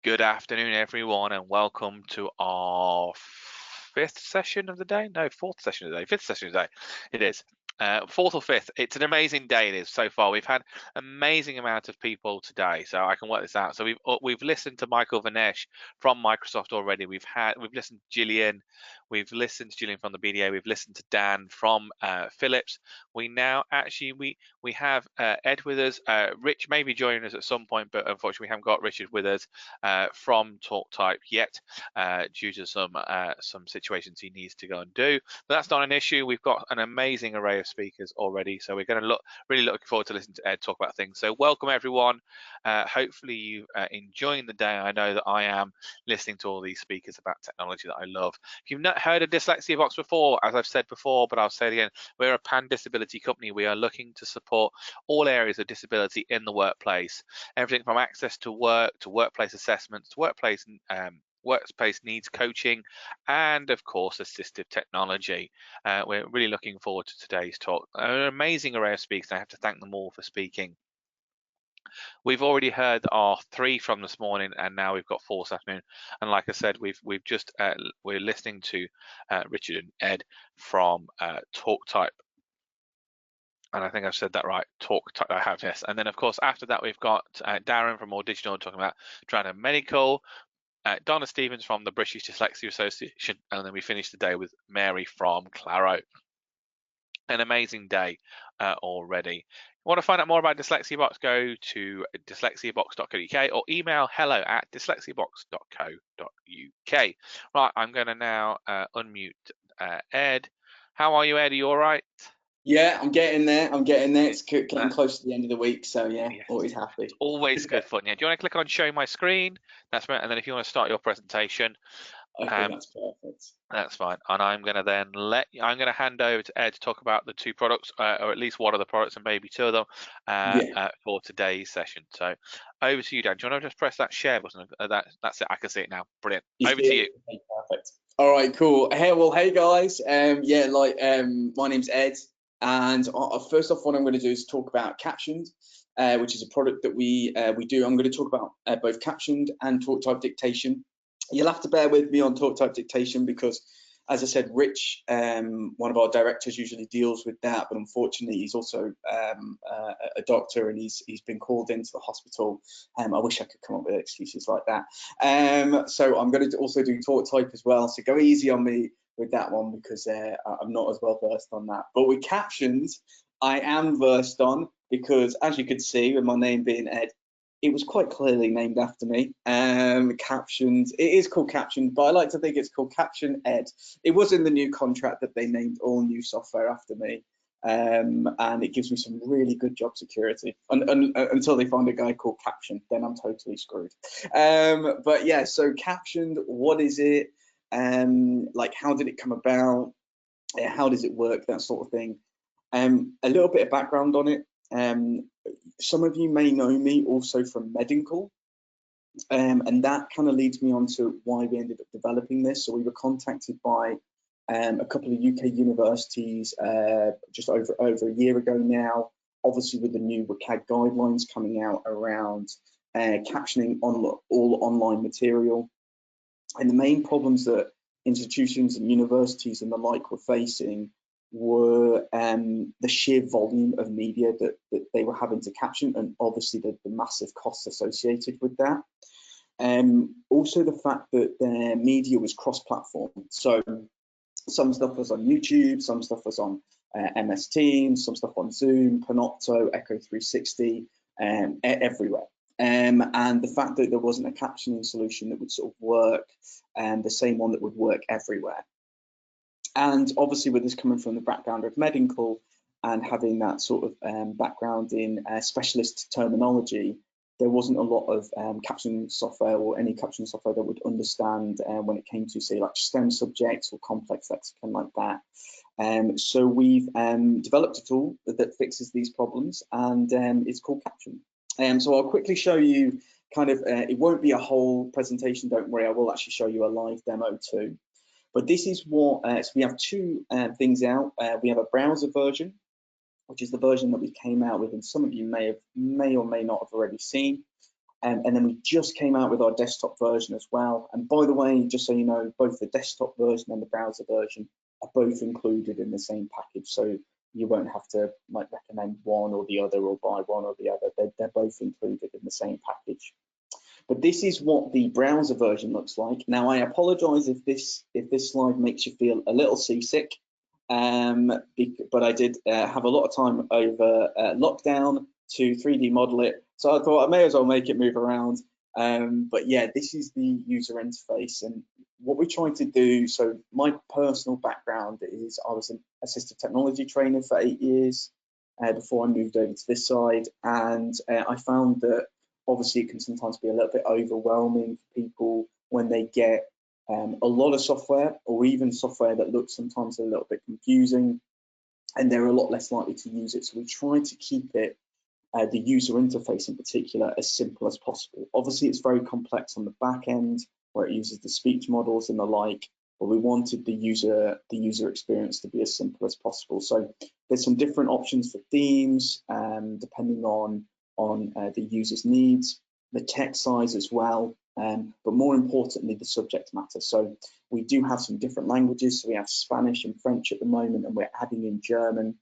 Good afternoon, everyone, and welcome to our fifth session of the day. No, fourth session of the day. Fifth session of the day. It is. Fourth or fifth. It's an amazing day. It is so far. We've had amazing amount of people today, so I can work this out. So we've listened to Michael Vanesh from Microsoft already. We've listened to Gillian. We've listened to Gillian from the BDA. We've listened to Dan from Philips. We now actually we have Ed with us. Rich may be joining us at some point, but unfortunately we haven't got Richard with us from TalkType yet due to some situations he needs to go and do. But that's not an issue. We've got an amazing array of speakers already, so we're going to really looking forward to listening to Ed talk about things. So welcome everyone. Hopefully you enjoying the day. I know that I am listening to all these speakers about technology that I love. If you've not heard of Dyslexia Box before, as I've said before, but I'll say it again, we're a pan-disability company. We are looking to support all areas of disability in the workplace. Everything from access to work, to workplace assessments, to workplace needs coaching, and of course assistive technology. We're really looking forward to today's talk. An amazing array of speakers. I have to thank them all for speaking. We've already heard our 3 from this morning, and now we've got 4 this afternoon. And like I said, we're listening to Richard and Ed from TalkType. And I think I've said that right. TalkType, I have, yes. And then of course after that we've got Darren from More Digital talking about Drana Medical, Donna Stevens from the British Dyslexia Association, and then we finish the day with Mary from Claro. An amazing day already. Want to find out more about Dyslexia Box, go to dyslexiabox.co.uk or email hello@dyslexiabox.co.uk. Right, I'm going to now unmute Ed. How are you, Ed? Are you all right? Yeah, I'm getting there. It's getting close to the end of the week, so yeah, yes. Always happy. It's always good fun. Yeah. Do you want to click on show my screen? That's right. And then if you want to start your presentation, I think that's perfect. That's fine. And I'm going to then hand over to Ed to talk about the 2 products, or at least one of the products and maybe 2 of them for today's session. So over to you, Dan. Do you want to just press that share button? That's it. I can see it now. Brilliant. Over to you. Okay, perfect. All right, cool. Hey guys. My name's Ed, and first off, what I'm going to do is talk about Captioned, which is a product that we do. I'm going to talk about both Captioned and TalkType Dictation. You'll have to bear with me on TalkType Dictation because, as I said, Rich, one of our directors, usually deals with that, but unfortunately he's also a doctor and he's been called into the hospital. I wish I could come up with excuses like that. So I'm going to also do TalkType as well, so go easy on me with that one because I'm not as well versed on that. But with Captions, I am versed on because, as you could see, with my name being Ed, it was quite clearly named after me. Captioned, it is called Captioned, but I like to think it's called Caption Ed. It was in the new contract that they named all new software after me, and it gives me some really good job security until they find a guy called Caption, then I'm totally screwed. But yeah, so Captioned, what is it? Like, how did it come about? How does it work? That sort of thing. A little bit of background on it. Some of you may know me also from medical, and that kind of leads me on to why we ended up developing this. So we were contacted by a couple of UK universities just over a year ago now, obviously with the new WCAG guidelines coming out around captioning on all online material. And the main problems that institutions and universities and the like were facing were the sheer volume of media that they were having to caption, and obviously the massive costs associated with that. Also the fact that their media was cross-platform, so some stuff was on YouTube, some stuff was on MS Teams, some stuff on Zoom, Panopto, Echo 360, everywhere. And the fact that there wasn't a captioning solution that would sort of work, and the same one that would work everywhere. And obviously with this coming from the background of medical and having that sort of background in specialist terminology, there wasn't a lot of captioning software or any captioning software that would understand when it came to, say, like STEM subjects or complex lexicon like that. So we've developed a tool that fixes these problems, and it's called Caption. So I'll quickly show you kind of, it won't be a whole presentation, don't worry, I will actually show you a live demo too. But this is what, so we have 2 things out. We have a browser version, which is the version that we came out with, and some of you may or may not have already seen. And then we just came out with our desktop version as well. And by the way, just so you know, both the desktop version and the browser version are both included in the same package. So you won't have to like recommend one or the other or buy one or the other. They're both included in the same package. But this is what the browser version looks like. Now, I apologize if this slide makes you feel a little seasick, but I did have a lot of time over lockdown to 3D model it. So I thought I may as well make it move around. But yeah, this is the user interface. And what we're trying to do, so my personal background is I was an assistive technology trainer for 8 years before I moved over to this side. And I found that obviously it can sometimes be a little bit overwhelming for people when they get a lot of software, or even software that looks sometimes a little bit confusing, and they're a lot less likely to use it. So we try to keep it, the user interface in particular, as simple as possible. Obviously it's very complex on the back end where it uses the speech models and the like, but we wanted the user experience to be as simple as possible. So there's some different options for themes, depending on the user's needs, the text size as well, but more importantly, the subject matter. So we do have some different languages. So we have Spanish and French at the moment, and we're adding in German.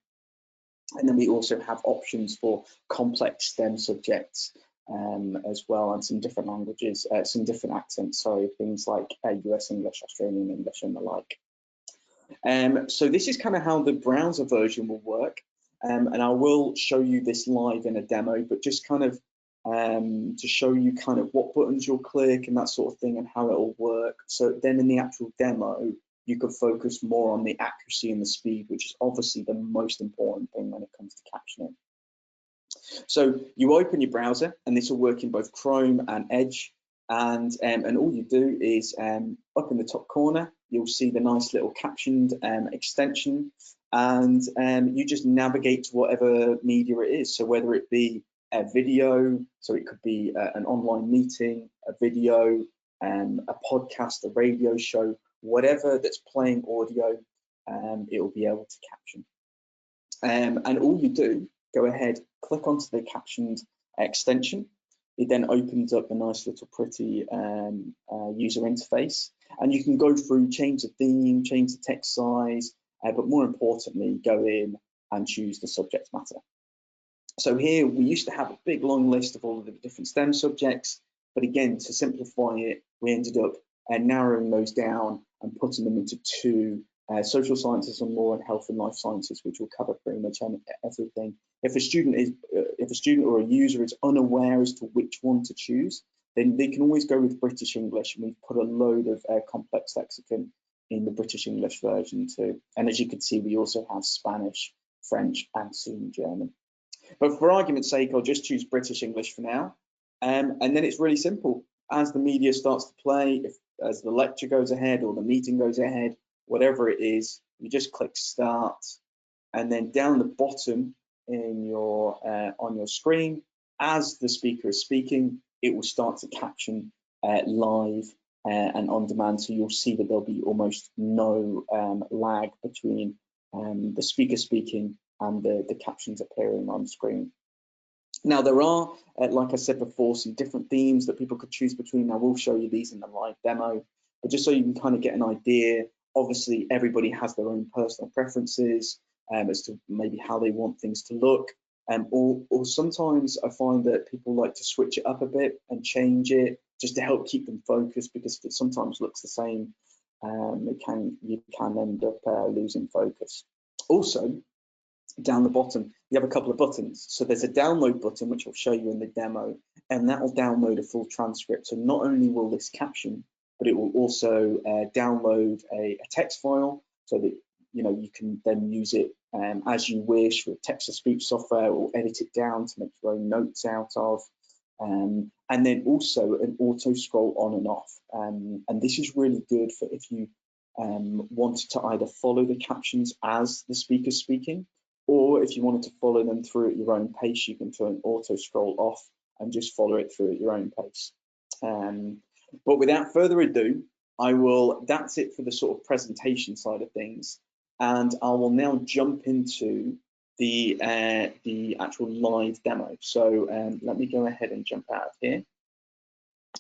And then we also have options for complex STEM subjects as well, and some different languages, some different accents, sorry, things like US English, Australian English, and the like. So this is kind of how the browser version will work. And I will show you this live in a demo, but just kind of to show you kind of what buttons you'll click and that sort of thing and how it will work. So then in the actual demo, you could focus more on the accuracy and the speed, which is obviously the most important thing when it comes to captioning. So you open your browser, and this will work in both Chrome and Edge. And all you do is up in the top corner, you'll see the nice little captioned extension, and you just navigate to whatever media it is. So whether it be a video, so it could be an online meeting, a video, a podcast, a radio show, whatever that's playing audio, it will be able to caption. And all you do, go ahead, click onto the captioned extension. It then opens up a nice little pretty user interface, and you can go through, change the theme, change the text size, but more importantly, go in and choose the subject matter. So here we used to have a big long list of all of the different STEM subjects, but again, to simplify it, we ended up narrowing those down and putting them into two: social sciences and law, and health and life sciences, which will cover pretty much everything. If a student or a user is unaware as to which one to choose, then they can always go with British English, and we've put a load of complex lexicon in the British English version too. And as you can see, we also have Spanish, French, and soon German. But for argument's sake, I'll just choose British English for now. And then it's really simple. As the media starts to play, as the lecture goes ahead or the meeting goes ahead, whatever it is, you just click start, and then down the bottom in your on your screen, as the speaker is speaking, it will start to caption live and on demand. So you'll see that there'll be almost no lag between the speaker speaking and the captions appearing on screen. Now there are, like I said before, some different themes that people could choose between. I will show you these in the live demo, but just so you can kind of get an idea. Obviously, everybody has their own personal preferences as to maybe how they want things to look. Or sometimes I find that people like to switch it up a bit and change it just to help keep them focused, because if it sometimes looks the same, you can end up losing focus. Also, down the bottom, you have a couple of buttons. So there's a download button, which I'll show you in the demo, and that will download a full transcript. So not only will this caption, but it will also download a text file, so that you can then use it as you wish with text-to-speech software, or edit it down to make your own notes out of. And then also an auto scroll on and off. And this is really good for if you wanted to either follow the captions as the speaker's speaking, or if you wanted to follow them through at your own pace, you can turn auto scroll off and just follow it through at your own pace. But without further ado, that's it for the sort of presentation side of things. And I will now jump into the actual live demo. So let me go ahead and jump out of here.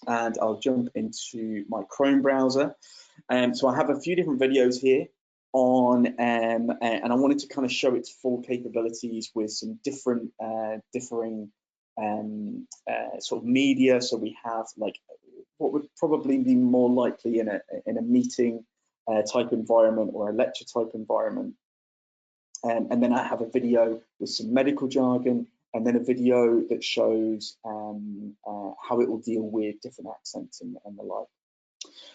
and I'll jump into my Chrome browser. So I have a few different videos here on, and I wanted to kind of show its full capabilities with some different differing sort of media. So we have like what would probably be more likely in a meeting type environment or a lecture type environment. And then I have a video with some medical jargon, and then a video that shows how it will deal with different accents and the like.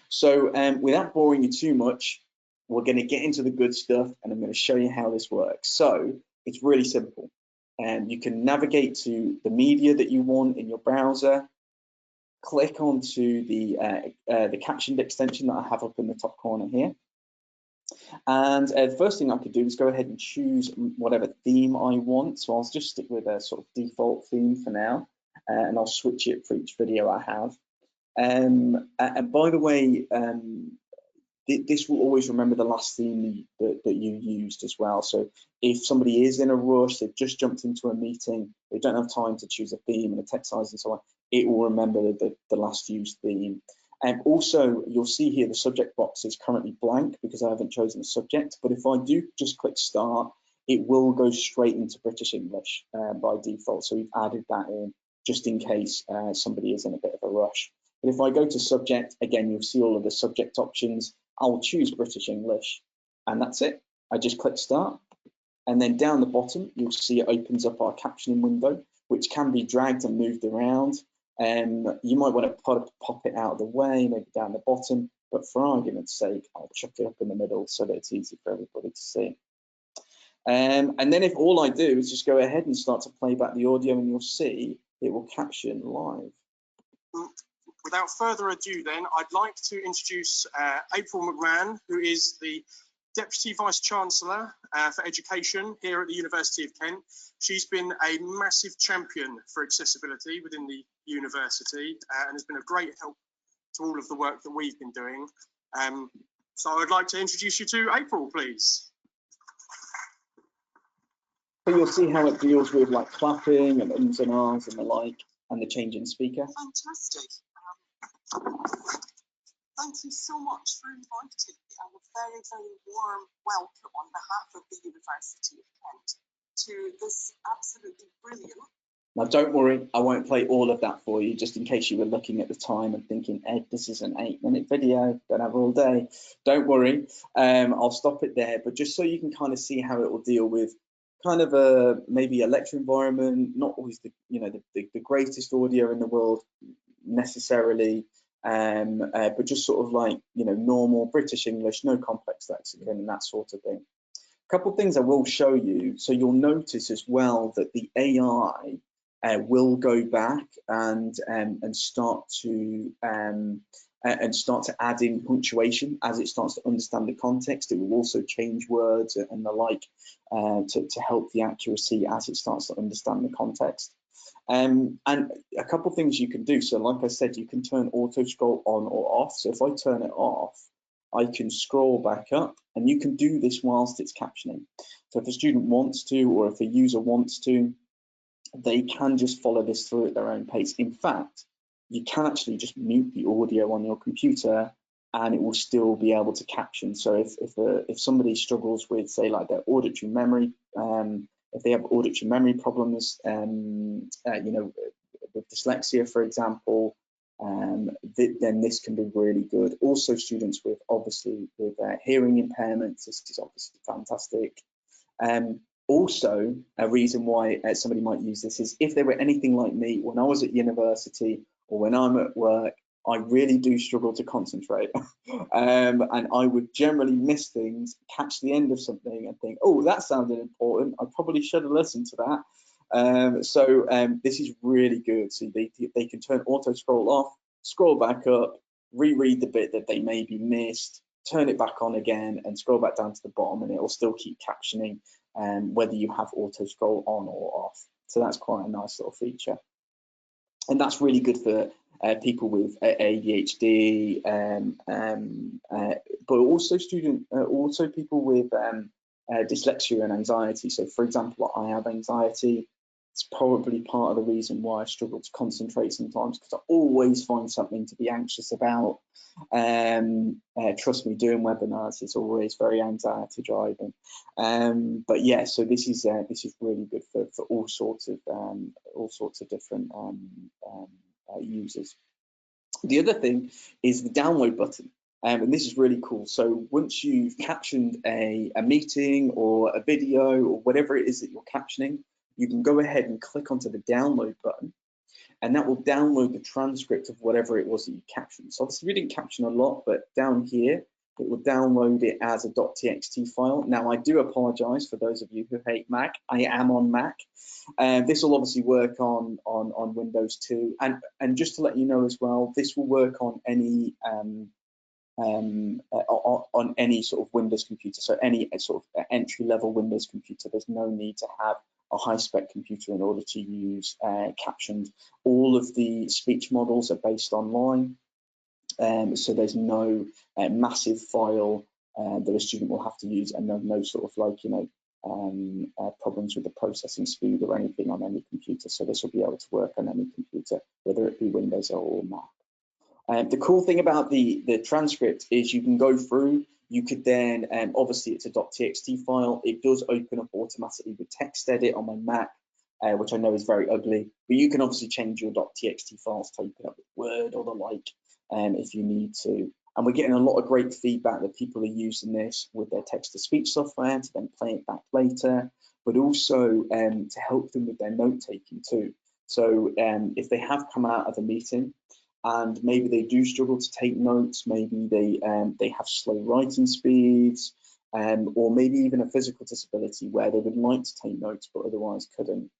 So without boring you too much, we're going to get into the good stuff, and I'm going to show you how this works. So it's really simple. You can navigate to the media that you want in your browser, click onto the Caption extension that I have up in the top corner here. And the first thing I could do is go ahead and choose whatever theme I want. So I'll just stick with a sort of default theme for now, and I'll switch it for each video I have. And by the way, this will always remember the last theme that you used as well. So if somebody is in a rush, they've just jumped into a meeting, they don't have time to choose a theme and a text size and so on, it will remember the last used theme. And also, you'll see here the subject box is currently blank because I haven't chosen a subject. But if I do just click start, it will go straight into British English by default. So we've added that in just in case somebody is in a bit of a rush. But if I go to subject, again, you'll see all of the subject options. I'll choose British English, and that's it. I just click start. And then down the bottom, you'll see it opens up our captioning window, which can be dragged and moved around. You might want to pop it out of the way, maybe down the bottom, but for argument's sake, I'll chuck it up in the middle so that it's easy for everybody to see. And then if all I do is just go ahead and start to play back the audio, and you'll see it will caption live. Without further ado then, I'd like to introduce April McMahon, who is the Deputy Vice-Chancellor for Education here at the University of Kent. She's been a massive champion for accessibility within the university and has been a great help to all of the work that we've been doing. So I'd like to introduce you to April, please. So you'll see how it deals with like clapping and ums and ahs and the like, and the change in speaker. Fantastic. Thank you so much for inviting me, and a very, very warm welcome on behalf of the University of Kent to this absolutely brilliant. Now, don't worry, I won't play all of that for you, just in case you were looking at the time and thinking, Ed, this is an 8-minute video, don't have all day. Don't worry, I'll stop it there, but just so you can kind of see how it will deal with kind of maybe a lecture environment, not always the greatest audio in the world necessarily, but just sort of like normal British English, no complex lexicon and that sort of thing. A couple of things I will show you. So you'll notice as well that the AI will go back and start to add in punctuation as it starts to understand the context. It will also change words and the like to help the accuracy as it starts to understand the context. And a couple of things you can do. So like I said, you can turn auto scroll on or off. So if I turn it off, I can scroll back up, and you can do this whilst it's captioning. So if a student wants to, or if a user wants to, they can just follow this through at their own pace. In fact, you can actually just mute the audio on your computer and it will still be able to caption. So if somebody struggles with, say, like their auditory memory, if they have auditory memory problems, with dyslexia, for example, then this can be really good. Also, students with hearing impairments, this is obviously fantastic. Also, a reason why somebody might use this is if they were anything like me when I was at university or when I'm at work, I really do struggle to concentrate. And I would generally miss things, catch the end of something and think, oh, that sounded important. I probably should have listened to that. So this is really good. So they can turn auto scroll off, scroll back up, reread the bit that they maybe missed, turn it back on again and scroll back down to the bottom, and it will still keep captioning whether you have auto scroll on or off. So that's quite a nice little feature. And that's really good for people with ADHD, but also people with dyslexia and anxiety. So for example, I have anxiety. It's probably part of the reason why I struggle to concentrate sometimes, because I always find something to be anxious about. Trust me, doing webinars is always very anxiety driving. But yeah, so this is really good for all sorts of different users. The other thing is the download button. And this is really cool. So once you've captioned a meeting or a video or whatever it is that you're captioning, you can go ahead and click onto the download button, and that will download the transcript of whatever it was that you captioned. So obviously we didn't caption a lot, but down here, it will download it as a .txt file. Now I do apologize for those of you who hate Mac. I am on Mac. This will obviously work on Windows too. And just to let you know as well, this will work on any sort of Windows computer. So any sort of entry-level Windows computer, there's no need to have a high-spec computer in order to use Captioned. All of the speech models are based online, so there's no massive file that a student will have to use, and no sort of like, you know, problems with the processing speed or anything on any computer. So this will be able to work on any computer, whether it be Windows or Mac. The cool thing about the transcript is you can go through. You could then, obviously it's a .txt file. It does open up automatically with TextEdit on my Mac, which I know is very ugly, but you can obviously change your .txt files to open up with Word or the like, if you need to. And we're getting a lot of great feedback that people are using this with their text-to-speech software to then play it back later, but also to help them with their note-taking too. So if they have come out of a meeting and maybe they do struggle to take notes, maybe they have slow writing speeds, or maybe even a physical disability where they would like to take notes but otherwise couldn't.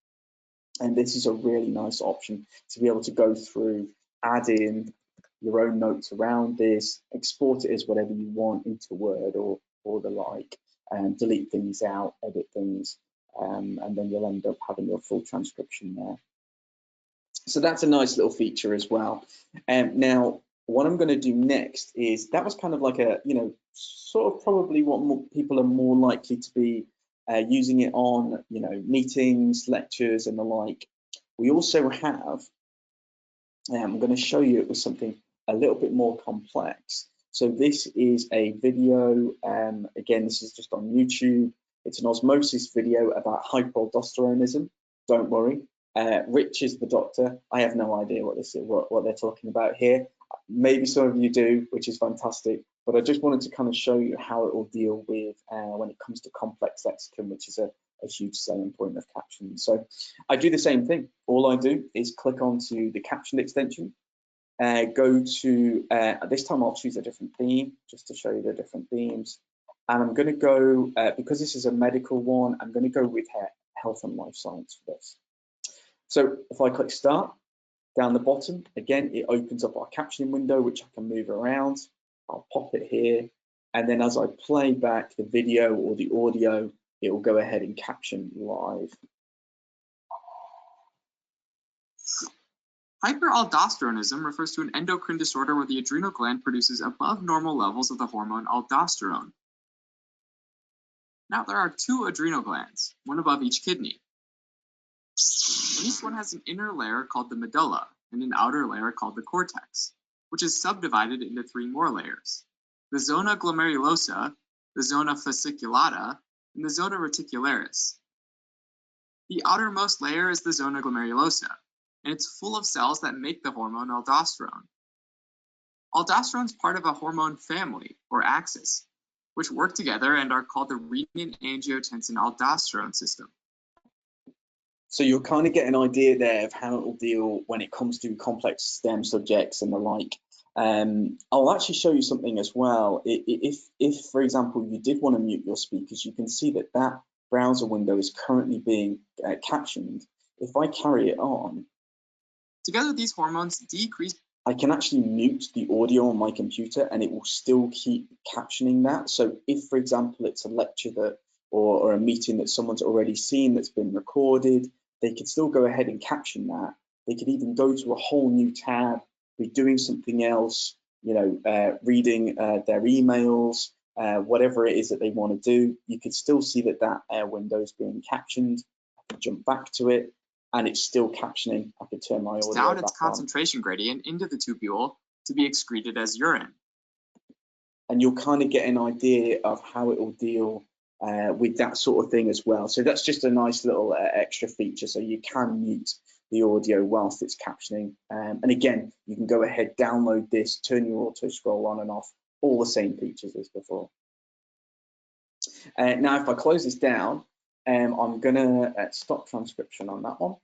And this is a really nice option to be able to go through, add in your own notes around this, export it as whatever you want into Word or the like, and delete things out, edit things, and then you'll end up having your full transcription there. So that's a nice little feature as well. Now, what I'm going to do next is, that was kind of like a, you know, sort of probably what people are more likely to be using it on, you know, meetings, lectures, and the like. We also have, I'm going to show you it was something a little bit more complex. So this is a video. Again, this is just on YouTube. It's an osmosis video about hyperaldosteronism. Don't worry. Rich is the doctor. I have no idea what this is, what they're talking about here. Maybe some of you do, which is fantastic. But I just wanted to kind of show you how it will deal with when it comes to complex lexicon, which is a huge selling point of Caption. So I do the same thing. All I do is click onto the Caption extension, go to, this time I'll choose a different theme just to show you the different themes. And I'm going to go, because this is a medical one, I'm going to go with health and life science for this. So if I click start, down the bottom, again, it opens up our captioning window, which I can move around. I'll pop it here. And then as I play back the video or the audio, it will go ahead and caption live. Hyperaldosteronism refers to an endocrine disorder where the adrenal gland produces above normal levels of the hormone aldosterone. Now, there are two adrenal glands, one above each kidney. And each one has an inner layer called the medulla and an outer layer called the cortex, which is subdivided into three more layers: the zona glomerulosa, the zona fasciculata, and the zona reticularis. The outermost layer is the zona glomerulosa, and it's full of cells that make the hormone aldosterone. Aldosterone is part of a hormone family, or axis, which work together and are called the renin-angiotensin-aldosterone system. So you'll kind of get an idea there of how it will deal when it comes to complex STEM subjects and the like. I'll actually show you something as well. If, for example, you did want to mute your speakers, you can see that that browser window is currently being captioned. If I carry it on, together these hormones decrease. I can actually mute the audio on my computer and it will still keep captioning that. So if, for example, it's a lecture that or a meeting that someone's already seen that's been recorded, they could still go ahead and caption that. They could even go to a whole new tab, be doing something else, you know, reading their emails, whatever it is that they want to do. You could still see that that window is being captioned. I can jump back to it. and it's still captioning. I could turn my audio down back its concentration gradient into the tubule to be excreted as urine. And you'll kind of get an idea of how it will deal with that sort of thing as well. So that's just a nice little extra feature. So you can mute the audio whilst it's captioning. And again, you can go ahead, download this, turn your auto scroll on and off, all the same features as before. Now, if I close this down, I'm going to stop transcription on that one.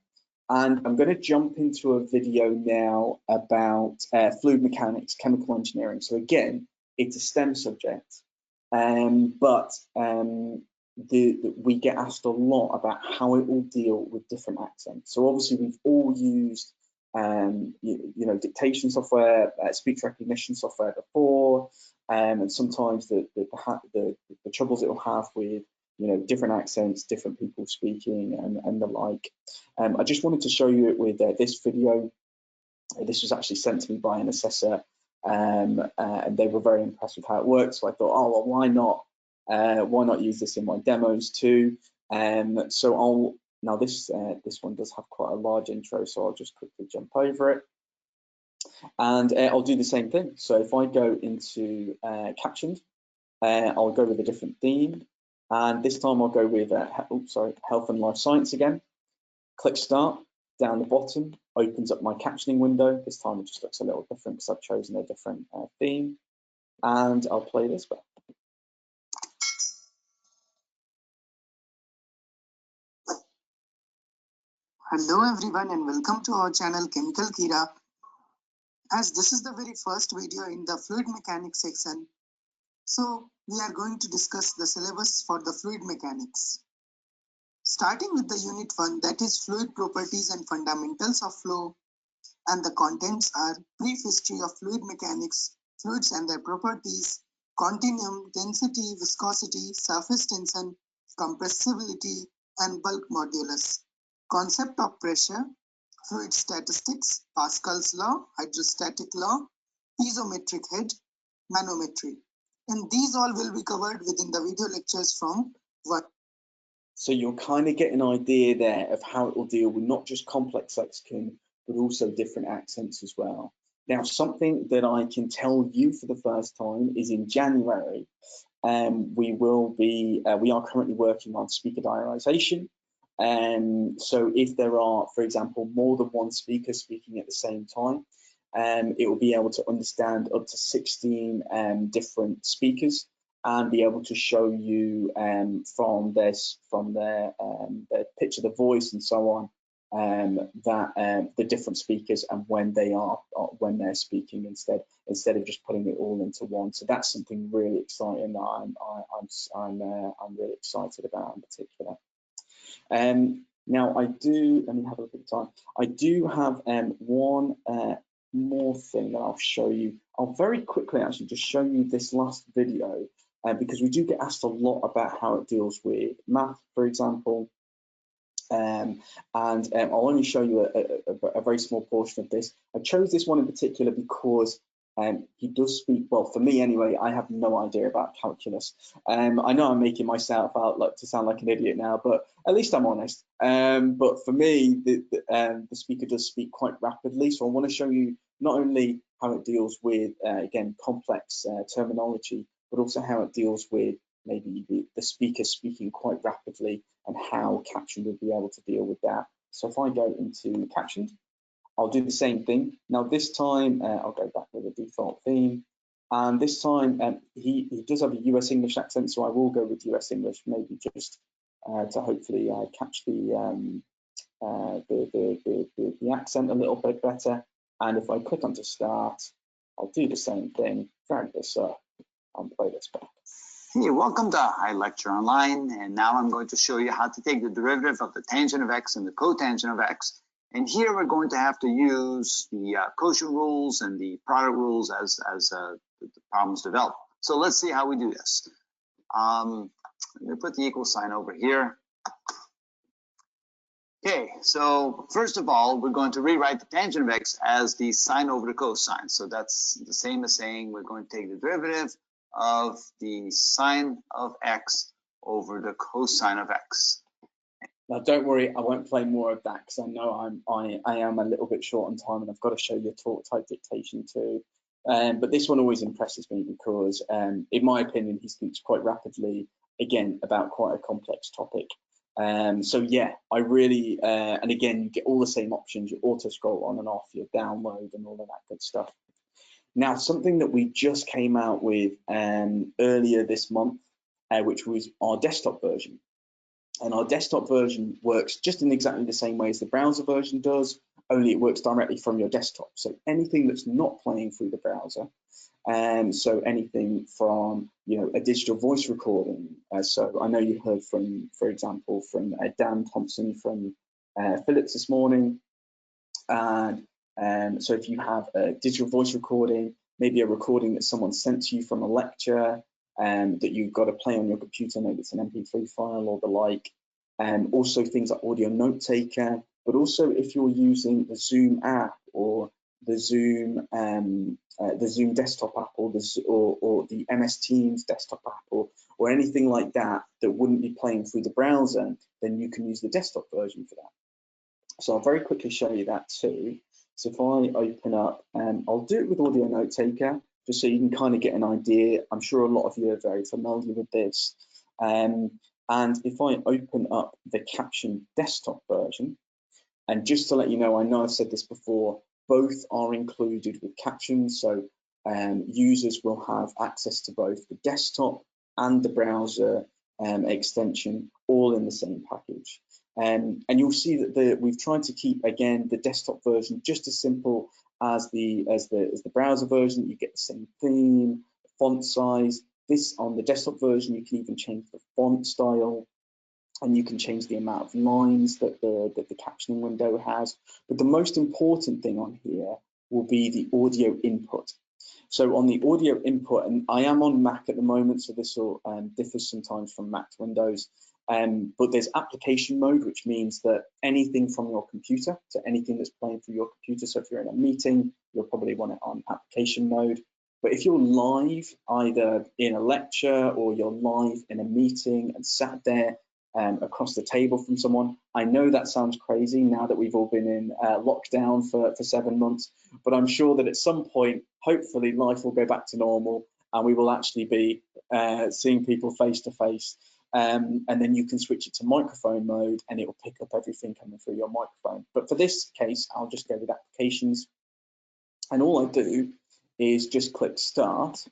And I'm going to jump into a video now about fluid mechanics, chemical engineering. So again, it's a STEM subject, but we get asked a lot about how it will deal with different accents. So obviously we've all used dictation software, speech recognition software before, and sometimes the troubles it will have with different accents, different people speaking, and the like. I just wanted to show you it with this video. This was actually sent to me by an assessor, and they were very impressed with how it works. So I thought, oh well, why not use this in my demos too? So now this one does have quite a large intro, so I'll just quickly jump over it, and I'll do the same thing. So if I go into Captioned, I'll go with a different theme, and this time I'll go with health and life science again. Click Start. Down the bottom opens up my captioning window. This time it just looks a little different because I've chosen a different theme, and I'll play this back. Hello everyone and welcome to our channel Chemical Kira. As this is the very first video in the fluid mechanics section, so we are going to discuss the syllabus for the fluid mechanics. Starting with the unit 1, that is fluid properties and fundamentals of flow, and the contents are brief history of fluid mechanics, fluids and their properties, continuum, density, viscosity, surface tension, compressibility, and bulk modulus. Concept of pressure, fluid statistics, Pascal's law, hydrostatic law, piezometric head, manometry. And these all will be covered within the video lectures from 1. So you'll kind of get an idea there of how it will deal with not just complex lexicon, but also different accents as well. Now, something that I can tell you for the first time is in January, we are currently working on speaker diarization. So if there are, for example, more than one speaker speaking at the same time, it will be able to understand up to 16 different speakers, and be able to show you from their pitch of the voice and so on, that the different speakers and when they're speaking instead of just putting it all into one. So that's something really exciting that I'm really excited about in particular. Now let me have a look at the time. I do have one more thing that I'll show you. I'll very quickly actually just show you this last video, because we do get asked a lot about how it deals with math, for example. And I'll only show you a very small portion of this. I chose this one in particular because he does speak, well, for me anyway, I have no idea about calculus. I know I'm making myself out to sound like an idiot now, but at least I'm honest. But for me, the speaker does speak quite rapidly, so I want to show you not only how it deals with, again, complex terminology, but also how it deals with maybe the speaker speaking quite rapidly and how Caption would be able to deal with that. So if I go into Caption, I'll do the same thing. Now this time, I'll go back with the default theme. And this time, he does have a US English accent, so I will go with US English, maybe just to hopefully catch the accent a little bit better. And if I click onto start, I'll do the same thing, drag this up, and play this back. Hey, welcome to iLecture Online, and now I'm going to show you how to take the derivative of the tangent of x and the cotangent of x. And here we're going to have to use the quotient rules and the product rules as the problems develop. So let's see how we do this. Let me put the equal sign over here. Okay, so first of all, we're going to rewrite the tangent of x as the sine over the cosine. So that's the same as saying we're going to take the derivative of the sine of x over the cosine of x. Now, don't worry, I won't play more of that because I know I am a little bit short on time, and I've got to show you TalkType dictation too. But this one always impresses me because, in my opinion, he speaks quite rapidly, again, about quite a complex topic. So yeah, I really, and again, you get all the same options, your auto scroll on and off, your download and all of that good stuff. Now, something that we just came out with earlier this month, which was our desktop version. And our desktop version works just in exactly the same way as the browser version does, only it works directly from your desktop. So anything that's not playing through the browser, so anything from, you know, a digital voice recording. So I know you heard from, for example, from Dan Thompson from Philips this morning. And so if you have a digital voice recording, maybe a recording that someone sent to you from a lecture, that you've got to play on your computer, maybe it's an MP3 file or the like. Also things like audio note taker, but also if you're using the Zoom app or the Zoom desktop app or the MS Teams desktop app or anything like that that wouldn't be playing through the browser, then you can use the desktop version for that. So I'll very quickly show you that too. So if I open up, I'll do it with audio note taker, just so you can kind of get an idea. I'm sure a lot of you are very familiar with this. And if I open up the Caption desktop version, and just to let you know I've said this before, both are included with Caption. So users will have access to both the desktop and the browser extension, all in the same package. And you'll see that we've tried to keep, again, the desktop version just as simple as the browser version. You get the same theme, font size. This on the desktop version, you can even change the font style, and you can change the amount of lines that the captioning window has. But the most important thing on here will be the audio input. So on the audio input, and I am on Mac at the moment, so this will differ sometimes from Mac to Windows, but there's application mode, which means that anything from your computer, so anything that's playing through your computer, so if you're in a meeting, you'll probably want it on application mode. But if you're live, either in a lecture or you're live in a meeting and sat there across the table from someone, I know that sounds crazy now that we've all been in lockdown for 7 months, but I'm sure that at some point, hopefully life will go back to normal and we will actually be seeing people face to face. And then you can switch it to microphone mode and it will pick up everything coming through your microphone. But for this case, I'll just go with applications. And all I do is just click start.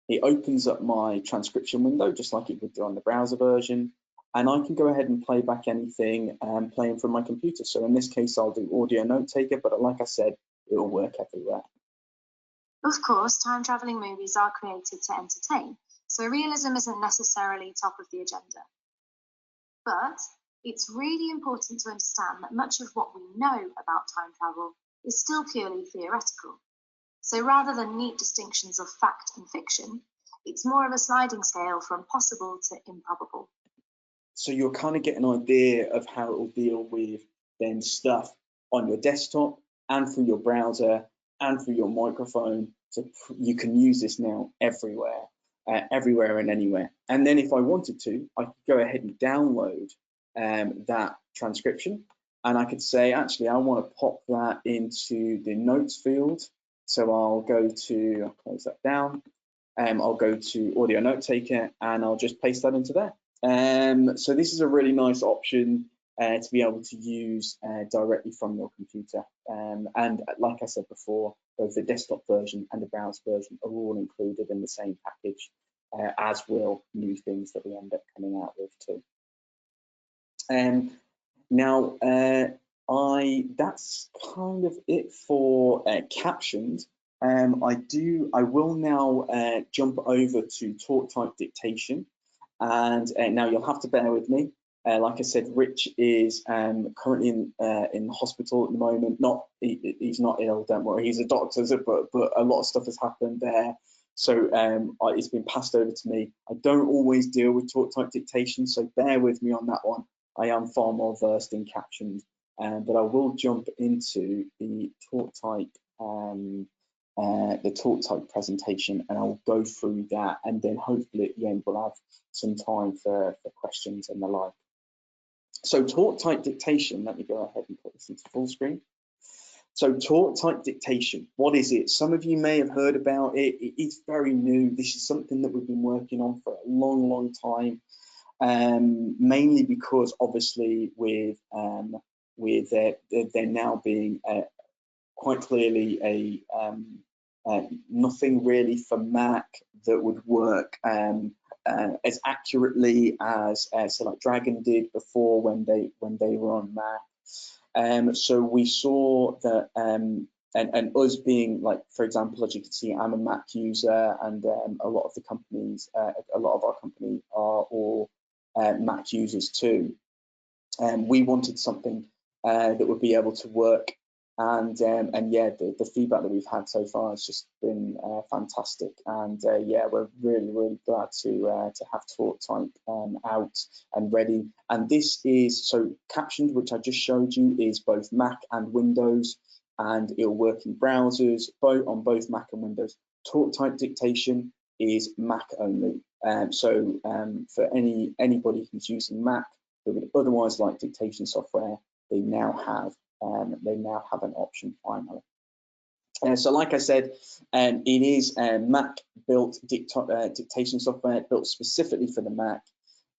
It opens up my transcription window, just like it would do on the browser version. And I can go ahead and play back anything playing from my computer. So in this case, I'll do audio note taker, but like I said, it will work everywhere. Of course, time-travelling movies are created to entertain, so realism isn't necessarily top of the agenda. But it's really important to understand that much of what we know about time travel is still purely theoretical. So rather than neat distinctions of fact and fiction, it's more of a sliding scale from possible to improbable. So you'll kind of get an idea of how it will deal with then stuff on your desktop and through your browser and through your microphone. So you can use this now everywhere, everywhere and anywhere. And then if I wanted to, I could go ahead and download that transcription, and I could say, actually, I want to pop that into the notes field. So I'll go to, I'll close that down, I'll go to audio note taker and I'll just paste that into there. So this is a really nice option to be able to use directly from your computer. And like I said before, both the desktop version and the browser version are all included in the same package, as will new things that we end up coming out with too. Now, that's kind of it for captions. I will now jump over to TalkType dictation. And now you'll have to bear with me. Like I said, Rich is currently in hospital at the moment. He's not ill, don't worry. He's a doctor, but a lot of stuff has happened there. So it's been passed over to me. I don't always deal with TalkType dictation, so bear with me on that one. I am far more versed in captions, but I will jump into the TalkType presentation, and I'll go through that, and then hopefully at the end we'll have some time for questions and the like. So TalkType dictation, let me go ahead and put this into full screen. So TalkType dictation, what is it? Some of you may have heard about it. It is very new. This is something that we've been working on for a long, long time, mainly because obviously with there now being quite clearly nothing really for Mac that would work as accurately as so like Dragon did before when they were on Mac. So we saw that, and us being like, for example, as you can see, I'm a Mac user, and a lot of the companies, a lot of our company are all Mac users too. We wanted something that would be able to work, and yeah, the feedback that we've had so far has just been fantastic, and yeah, we're really glad to have TalkType out and ready. And this is so Captioned, which I just showed you, is both Mac and Windows, and it'll work in browsers both on both Mac and Windows. TalkType dictation is Mac only, so for anybody who's using Mac who would otherwise like dictation software, they now have an option finally. So like I said, it is Mac built dictation software built specifically for the Mac,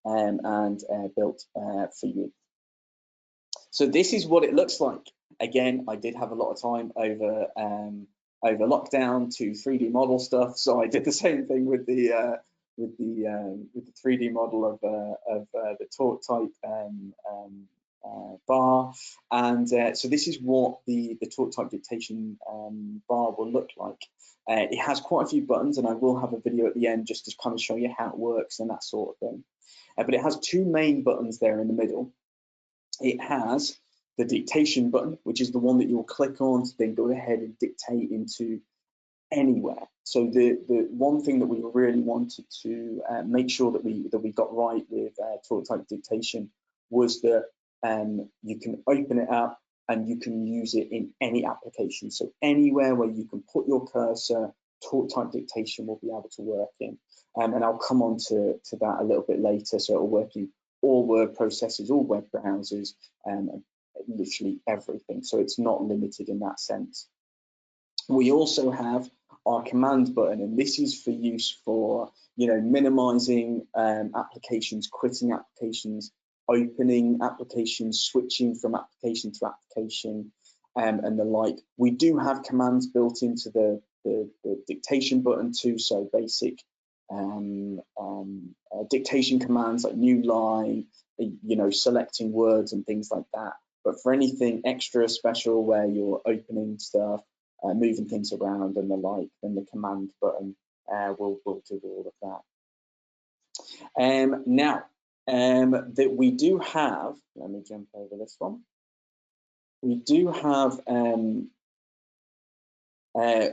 and built for you. So this is what it looks like. Again, I did have a lot of time over lockdown to 3D model stuff, so I did the same thing with the 3D model of the TalkType bar, and so this is what the TalkType dictation bar will look like. It has quite a few buttons, and I will have a video at the end just to kind of show you how it works and that sort of thing. But it has two main buttons there in the middle. It has the dictation button, which is the one that you'll click on to then go ahead and dictate into anywhere. So the one thing that we really wanted to make sure that we got right with TalkType dictation was that you can open it up and you can use it in any application. So anywhere where you can put your cursor, TalkType dictation will be able to work in. And I'll come on to that a little bit later. So it'll work in all word processors, all web browsers, literally everything. So it's not limited in that sense. We also have our command button, and this is for use for, you know, minimizing applications, quitting applications, opening applications, switching from application to application, and the like. We do have commands built into the dictation button too, so basic dictation commands like new line, you know, selecting words and things like that. But for anything extra special where you're opening stuff, moving things around and the like, then the command button will do all of that. Now, that we do have, let me jump over this one. We do have,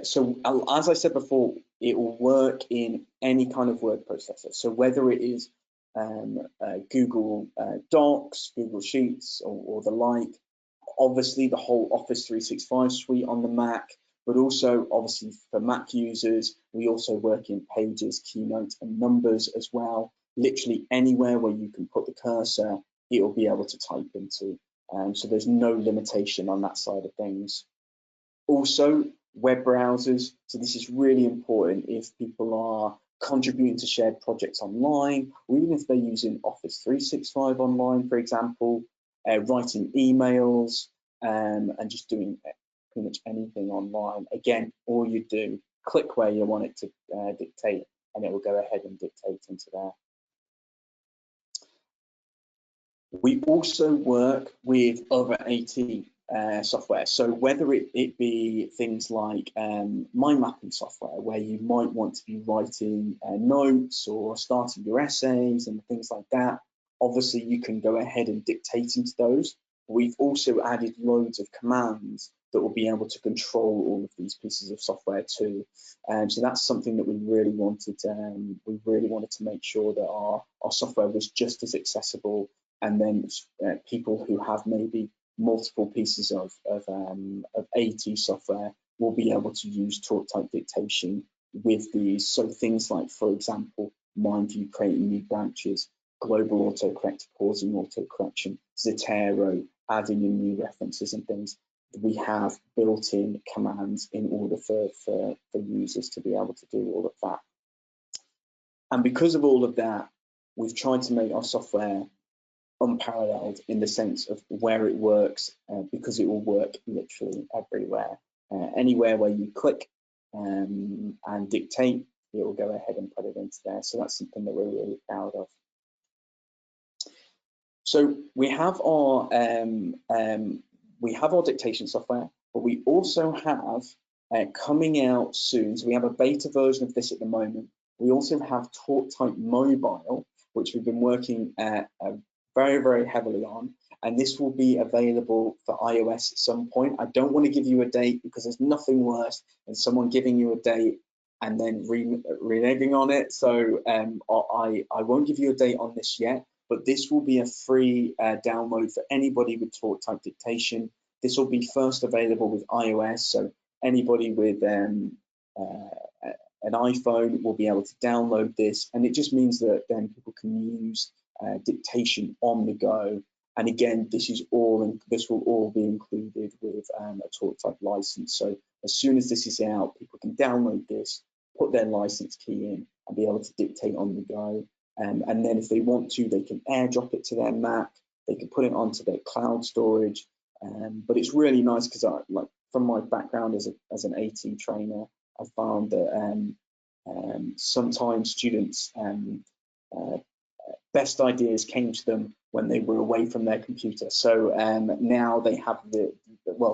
so as I said before, it will work in any kind of word processor. So whether it is Google Docs, Google Sheets, or the like, obviously the whole Office 365 suite on the Mac, but also obviously for Mac users, we also work in Pages, Keynote, and Numbers as well. Literally anywhere where you can put the cursor, it will be able to type into. So there's no limitation on that side of things. Also, web browsers. So this is really important if people are contributing to shared projects online, or even if they're using Office 365 online, for example, writing emails, and just doing pretty much anything online. Again, all you do, click where you want it to dictate, and it will go ahead and dictate into there. We also work with other AT software. So whether it be things like mind mapping software, where you might want to be writing notes or starting your essays and things like that, obviously you can go ahead and dictate into those. We've also added loads of commands that will be able to control all of these pieces of software too. So that's something that we really wanted to make sure that our software was just as accessible, and then people who have maybe multiple pieces of AT software will be able to use TalkType dictation with these. So things like, for example, MindView, creating new branches, global autocorrect, pausing autocorrection, Zotero, adding in new references and things. We have built-in commands in order for users to be able to do all of that. And because of all of that, we've tried to make our software unparalleled in the sense of where it works, because it will work literally everywhere. Anywhere where you click and dictate, it will go ahead and put it into there. So that's something that we're really proud of. So we have our dictation software, but we also have coming out soon. So we have a beta version of this at the moment. We also have TalkType Mobile, which we've been working very, very heavily on, and this will be available for iOS at some point. I don't want to give you a date because there's nothing worse than someone giving you a date and then reneging on it. So I won't give you a date on this yet, but this will be a free download for anybody with TalkType Dictation. This will be first available with iOS, so anybody with an iPhone will be able to download this, and it just means that then people can use dictation on the go. And again, this will all be included with a TalkType license. So as soon as this is out, people can download this, put their license key in, and be able to dictate on the go. And then if they want to, they can airdrop it to their Mac. They can put it onto their cloud storage. But it's really nice because, like, from my background as an AT trainer, I found that sometimes students best ideas came to them when they were away from their computer. So now they have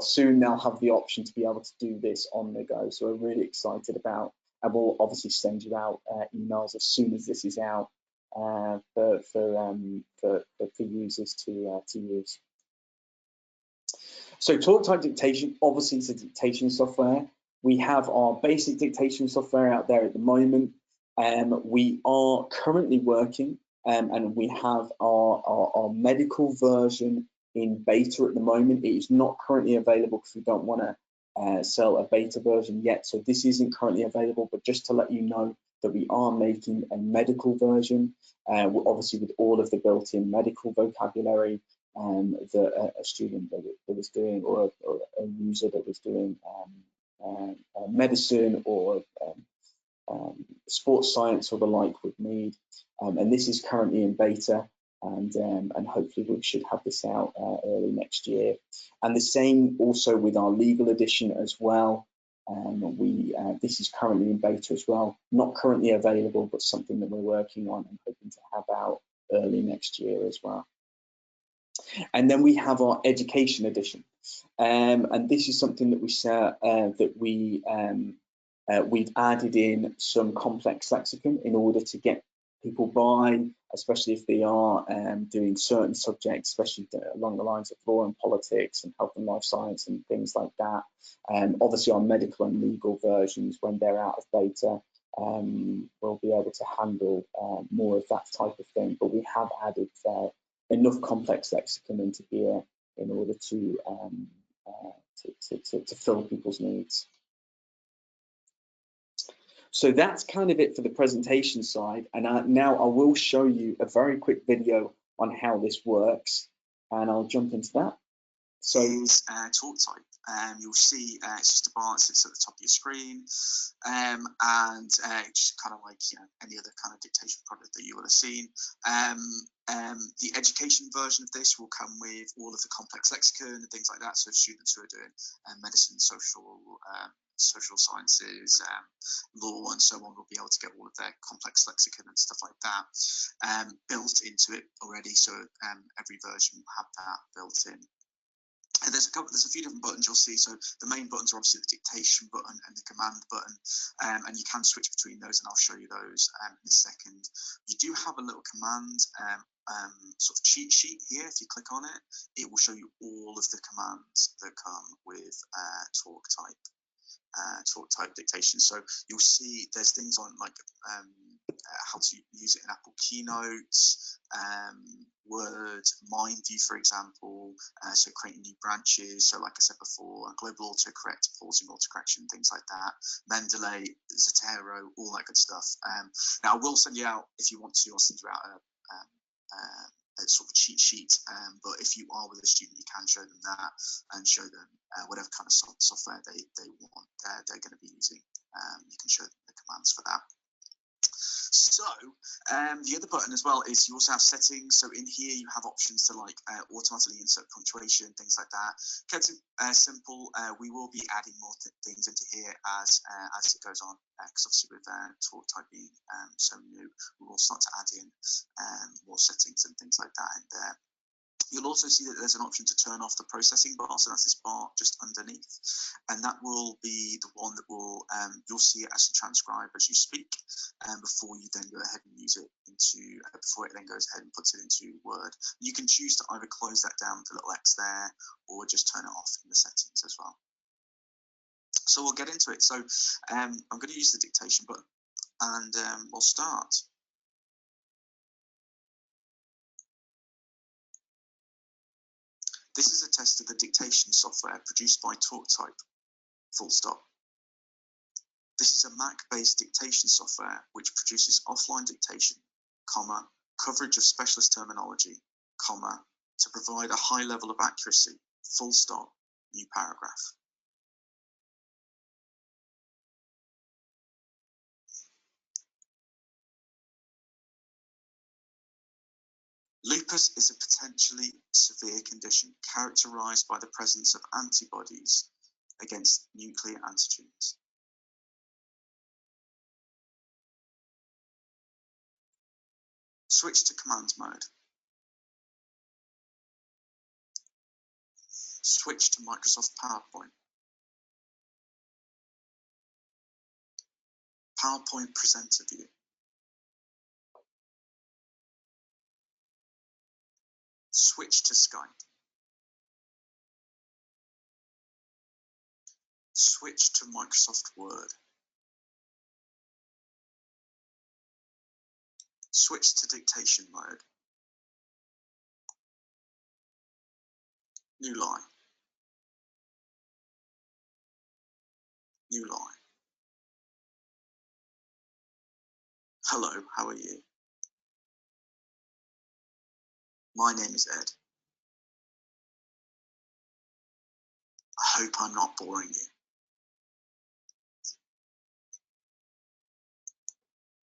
soon they'll have the option to be able to do this on the go. So we're really excited about, and we'll obviously send you out emails as soon as this is out for users to use. So TalkType Dictation, obviously it's a dictation software. We have our basic dictation software out there at the moment. We are currently working and we have our medical version in beta at the moment. It is not currently available because we don't want to sell a beta version yet. So this isn't currently available, but just to let you know that we are making a medical version, obviously with all of the built-in medical vocabulary that a student that was doing, or a user that was doing medicine or sports science or the like would need. And this is currently in beta, and hopefully we should have this out early next year. And the same also with our legal edition as well. This is currently in beta as well, not currently available, but something that we're working on and hoping to have out early next year as well. And then we have our education edition, and this is something that we've added in some complex lexicon in order to get people by, especially if they are doing certain subjects, especially along the lines of law and politics and health and life science and things like that. Obviously our medical and legal versions, when they're out of beta, will be able to handle more of that type of thing, but we have added enough complex lexicon into here in order to fill people's needs. So that's kind of it for the presentation side, and now I will show you a very quick video on how this works, and I'll jump into that. So TalkType. You'll see it's just a bar that sits at the top of your screen, and just kind of like any other kind of dictation product that you would have seen. The education version of this will come with all of the complex lexicon and things like that. So students who are doing medicine, social sciences, law, and so on will be able to get all of their complex lexicon and stuff like that built into it already. So every version will have that built in. And there's a few different buttons you'll see. So the main buttons are obviously the dictation button and the command button, and you can switch between those, and I'll show you those in a second. You do have a little command sort of cheat sheet here. If you click on it, it will show you all of the commands that come with TalkType Dictation. So you'll see there's things on like how to use it in Apple Keynotes, Word, MindView, for example, so creating new branches. So like I said before, global autocorrect, pausing autocorrection, things like that, Mendeley, Zotero, all that good stuff. Now I will send you out, if you want to, I'll send you out sort of cheat sheet, but if you are with a student, you can show them that and show them whatever kind of software they want they're going to be using. You can show them the commands for that. So the other button as well is you also have settings. So in here you have options to like automatically insert punctuation, things like that. Kept it simple. We will be adding more things into here as it goes on, because obviously with TalkType being so new, we will start to add in more settings and things like that in there. You'll also see that there's an option to turn off the processing bar, so that's this bar just underneath, and that will be the one that will you'll see it actually transcribe as you speak, before you then go ahead and use it into before it then goes ahead and puts it into Word. You can choose to either close that down with the little X there, or just turn it off in the settings as well. So we'll get into it. So I'm going to use the dictation button, and we'll start. This is a test of the dictation software produced by TalkType, full stop. This is a Mac-based dictation software which produces offline dictation, comma, coverage of specialist terminology, comma, to provide a high level of accuracy, full stop, new paragraph. Lupus is a potentially severe condition characterized by the presence of antibodies against nuclear antigens. Switch to command mode. Switch to Microsoft PowerPoint. PowerPoint presenter view. Switch to Skype. Switch to Microsoft Word. Switch to dictation mode. New line. New line. Hello, how are you? My name is Ed. I hope I'm not boring you.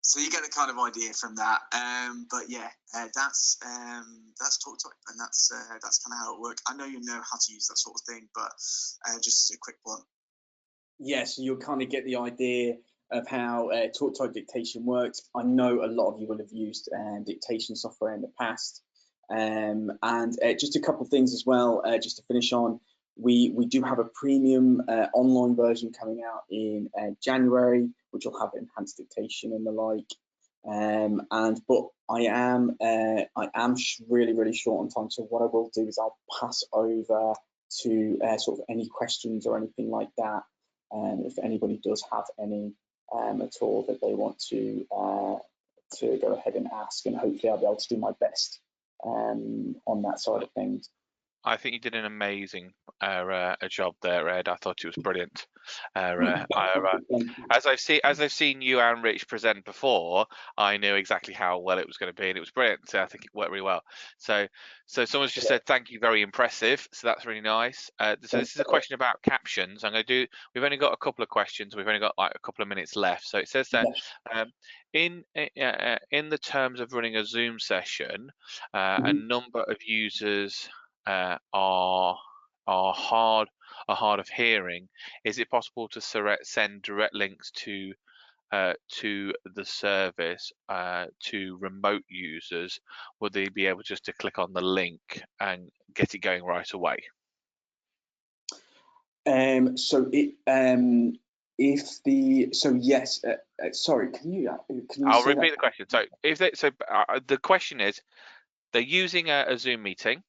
So you get a kind of idea from that, but yeah, that's TalkType, and that's kind of how it works. I know you know how to use that sort of thing, but just a quick one. Yes, you'll kind of get the idea of how TalkType dictation works. I know a lot of you will have used dictation software in the past, and just a couple of things as well, just to finish on. We do have a premium online version coming out in January, which will have enhanced dictation and the like. But I am really short on time. So what I will do is I'll pass over to sort of any questions or anything like that. If anybody does have any at all that they want to go ahead and ask, and hopefully I'll be able to do my best on that side of things. I think you did an amazing job there, Ed. I thought it was brilliant. As I've seen you and Rich present before, I knew exactly how well it was going to be, and it was brilliant. So I think it worked really well. So someone's just said thank you, very impressive. So that's really nice. So this is a question about captions. We've only got a couple of questions. We've only got like a couple of minutes left. So it says that in the terms of running a Zoom session, a number of users are hard of hearing. Is it possible to send direct links to the service to remote users? Would they be able just to click on the link and get it going right away? Yes. Sorry, can you I'll repeat the question. So the question is, they're using a Zoom meeting.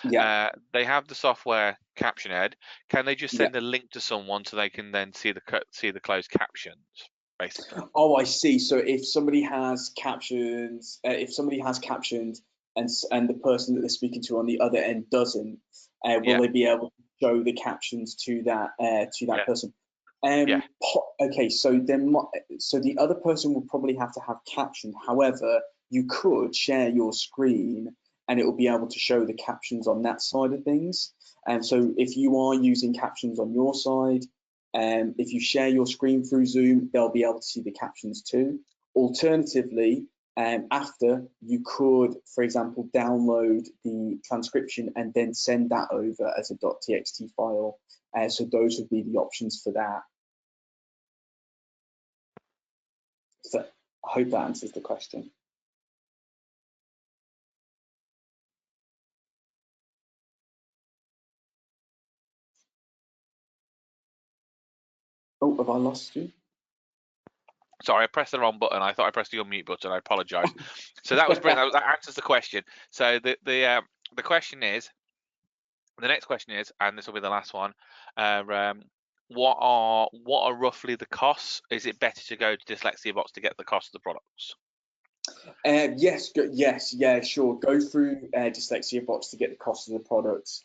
Yeah. They have the software Caption, Ed. Can they just send a link to someone so they can then see the closed captions, basically? Oh, I see. So if somebody has captions, and the person that they're speaking to on the other end doesn't, will they be able to show the captions to that person? Okay, so the other person will probably have to have Caption. However, you could share your screen and it will be able to show the captions on that side of things. And so if you are using captions on your side, if you share your screen through Zoom, they'll be able to see the captions too. Alternatively, after, you could, for example, download the transcription and then send that over as a .txt file. So those would be the options for that. So I hope that answers the question. Oh, have I lost you? Sorry, I pressed the wrong button. I thought I pressed the unmute button. I apologise. So that was brilliant. That answers the question. So the question is, the next question is, and this will be the last one. What are roughly the costs? Is it better to go to Dyslexia Box to get the cost of the products? Yes, yeah, sure. Go through Dyslexia Box to get the cost of the products.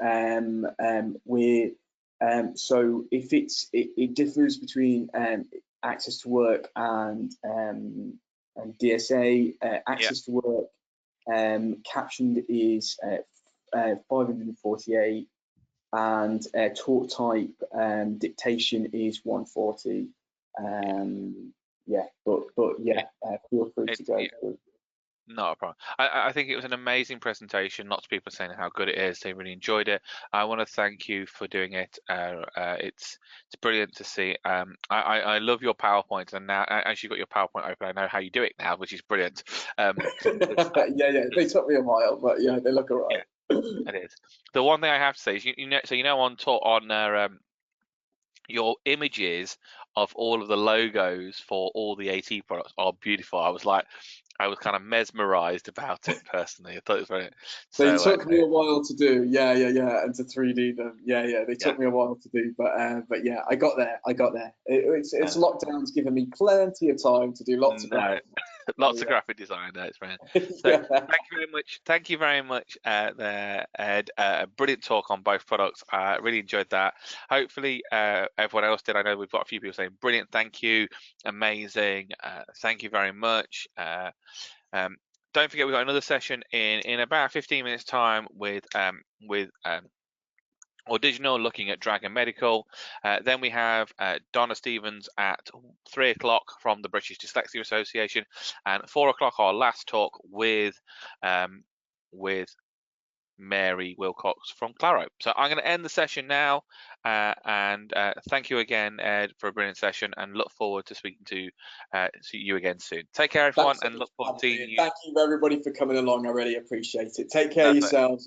So if it differs between access to work and DSA. Access to work, captioned is 548, and TalkType dictation is 140. Yeah, but yeah, feel free to go through. Not a problem. I think it was an amazing presentation. Lots of people saying how good it is. They really enjoyed it. I want to thank you for doing it. It's brilliant to see. I love your PowerPoints, and now as you've got your PowerPoint open, I know how you do it now, which is brilliant. Yeah, they took me a while, but yeah, they look alright. Yeah, it is. The one thing I have to say is, on your images of all of the logos for all the AT products are beautiful. I was kind of mesmerized about it personally. I thought it was very. They took me a while to do. Yeah, and to 3D them. Yeah. They took me a while to do, but yeah, I got there. It's lockdown's given me plenty of time to do lots of. Lots of graphic design. That's right. So thank you very much. Thank you very much, there, Ed. Brilliant talk on both products. I really enjoyed that. Hopefully, everyone else did. I know we've got a few people saying brilliant. Thank you. Amazing. Thank you very much. Don't forget, we've got another session in about 15 minutes time with Auditional, looking at Dragon Medical. Then we have Donna Stevens at 3 o'clock from the British Dyslexia Association, and 4 o'clock our last talk with Mary Wilcox from Claro. So I'm going to end the session now, and thank you again, Ed, for a brilliant session, and look forward to speaking to see you again soon. Take care, everyone, and look forward to seeing you. Thank you everybody for coming along. I really appreciate it. Take care of yourselves.